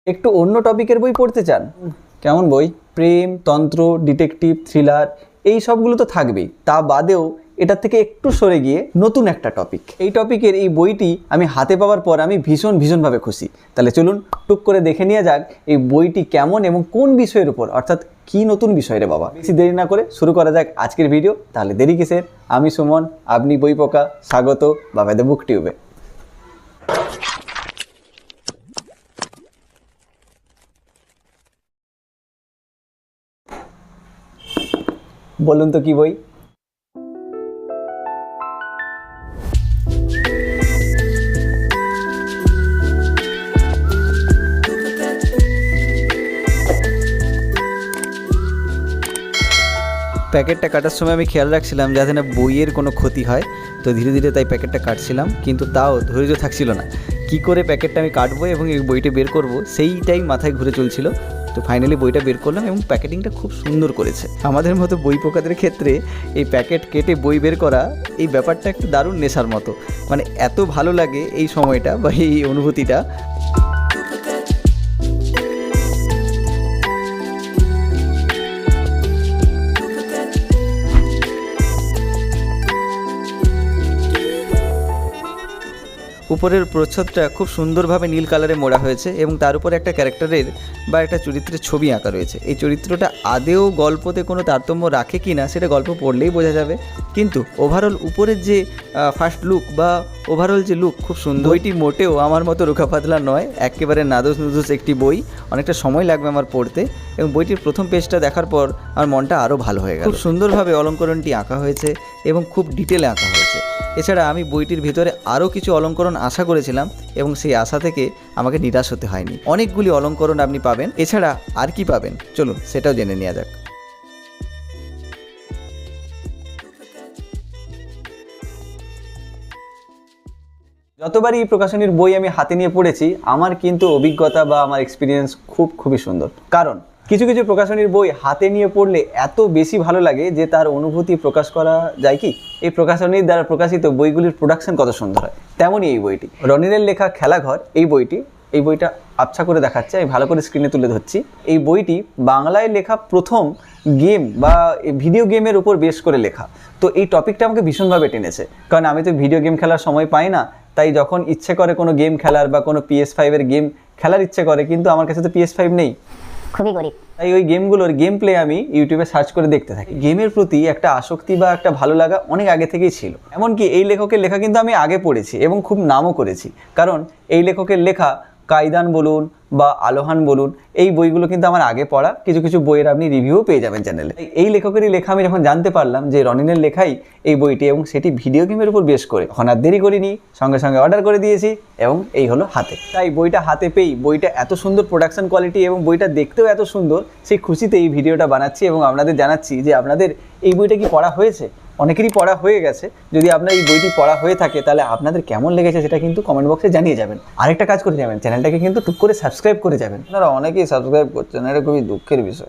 একটু অন্য টপিকের বই পড়তে চান? কেমন বই? প্রেম, তন্ত্র, ডিটেকটিভ, থ্রিলার এই সবগুলো তো থাকবেই। তা বাদেও এটার থেকে একটু সরে গিয়ে নতুন একটা টপিক, এই টপিকের এই বইটি আমি হাতে পাওয়ার পর আমি ভীষণভাবে খুশি। তাহলে চলুন টুক করে দেখে নিয়ে যাক এই বইটি কেমন এবং কোন বিষয়ের উপর, অর্থাৎ কি নতুন বিষয় রে বাবা। বেশি দেরি না করে শুরু করা যাক আজকের ভিডিও। তাহলে দেরি কিসের? আমি সুমন, আপনি বই পোকা, স্বাগত বাবা দ্য বুক টিউবে। বলুন তো কি বই? প্যাকেটটা কাটার সময় আমি খেয়াল রাখছিলাম যাতে না বইয়ের কোনো ক্ষতি হয়, তো ধীরে ধীরে তাই প্যাকেটটা কাটছিলাম, কিন্তু তাও ধৈর্য থাকছিল না কি করে প্যাকেটটা আমি কাটবো এবং এই বইটা বের করব, সেইটাই মাথায় ঘুরে চলছিল। তো ফাইনালি বইটা বের করলাম এবং প্যাকেটিংটা খুব সুন্দর করেছে। আমাদের মতো বই পোকাদের ক্ষেত্রে এই প্যাকেট কেটে বই বের করা এই ব্যাপারটা একটু দারুণ নেশার মতো, মানে এত ভালো লাগে এই সময়টা বা এই অনুভূতিটা। উপরের প্রচ্ছদটা খুব সুন্দরভাবে নীল কালারে মোড়া হয়েছে এবং তার উপরে একটা ক্যারেক্টারের বা একটা চরিত্রের ছবি আঁকা রয়েছে। এই চরিত্রটা আদেও গল্পতে কোনো তারতম্য রাখে কি না সেটা গল্প পড়লেই বোঝা যাবে, কিন্তু ওভারঅল উপরের যে ফার্স্ট লুক বা ওভারঅল যে লুক খুব সুন্দর। বইটি মোটেও আমার মতো রুখা পাতলা নয়, একেবারে নাদুস নুদুস একটি বই। অনেকটা সময় লাগবে আমার পড়তে, এবং বইটির প্রথম পেজটা দেখার পর আমার মনটা আরও ভালো হয়ে গেল। খুব সুন্দরভাবে অলঙ্করণটি আঁকা হয়েছে এবং খুব ডিটেলে আঁকা হয়েছে। এছাড়া আমি বইটির ভিতরে আরও কিছু অলঙ্করণ আশা করেছিলাম এবং সেই আশা থেকে আমাকে নিরাশ হতে হয়নি। অনেকগুলি অলঙ্করণ আপনি পাবেন। এছাড়া আর কি পাবেন চলুন সেটাও জেনে নেওয়া যাক। যতবারই এই প্রকাশনীর বই আমি হাতে নিয়ে পড়েছি, আমার কিন্তু অভিজ্ঞতা বা আমার এক্সপিরিয়েন্স খুবই সুন্দর। কারণ কিছু কিছু প্রকাশনীর বই হাতে নিয়ে পড়লে এত বেশি ভালো লাগে যে তার অনুভূতি প্রকাশ করা যায় কি। এই প্রকাশনীর দ্বারা প্রকাশিত বইগুলির প্রোডাকশন কত সুন্দর হয়, তেমনই এই বইটি। রনিনের লেখা খেলাঘর এই বইটা আবছা করে দেখাচ্ছে, আমি ভালো করে স্ক্রিনে তুলে ধরছি। এই বইটি বাংলায় লেখা প্রথম গেম বা ভিডিও গেমের উপর বেশ করে লেখা। তো এই টপিকটা আমাকে ভীষণভাবে টেনেছে, কারণ আমি তো ভিডিও গেম খেলার সময় পাই না। তাই যখন ইচ্ছে করে কোনো গেম খেলার বা কোনো PS5-এর গেম খেলার ইচ্ছে করে, কিন্তু আমার কাছে তো PS5 নেই, খুবই গরিব। তাই ওই গেমগুলোর গেম প্লে আমি ইউটিউবে সার্চ করে দেখতে থাকি। গেমের প্রতি একটা আসক্তি বা একটা ভালো লাগা অনেক আগে থেকেই ছিল। এমনকি এই লেখকের লেখা কিন্তু আমি আগে পড়েছি এবং খুব নামও করেছি, কারণ এই লেখকের লেখা কায়দান বলুন বা আলোহান বলুন, এই বইগুলো কিন্তু আমার আগে পড়া। কিছু কিছু বইয়ের আপনি রিভিউ পেয়ে যাবেন চ্যানেলে। এই লেখকেরই লেখা আমি যখন জানতে পারলাম যে রনিনের লেখাই এই বইটি এবং সেটি ভিডিও গেমের উপর বেশ করে, তখন আর দেরি করিনি, সঙ্গে সঙ্গে অর্ডার করে দিয়েছি এবং এই হলো হাতে। তাই বইটা হাতে পেয়েই বইটা এত সুন্দর প্রোডাকশন কোয়ালিটি এবং বইটা দেখতেও এত সুন্দর, সেই খুশিতে এই ভিডিওটা বানাচ্ছি এবং আপনাদের জানাচ্ছি যে আপনাদের এই বইটা কি পড়া হয়েছে। অনেকেরই পড়া হয়ে গেছে। যদি আপনার এই বইটি পড়া হয়ে থাকে তাহলে আপনাদের কেমন লেগেছে সেটা কিন্তু কমেন্ট বক্সে জানিয়ে যাবেন। আরেকটা কাজ করে যাবেন, চ্যানেলটাকে কিন্তু টুক করে সাবস্ক্রাইব করে যাবেন। আপনারা অনেকেই সাবস্ক্রাইব করছেন, এটা খুবই দুঃখের বিষয়।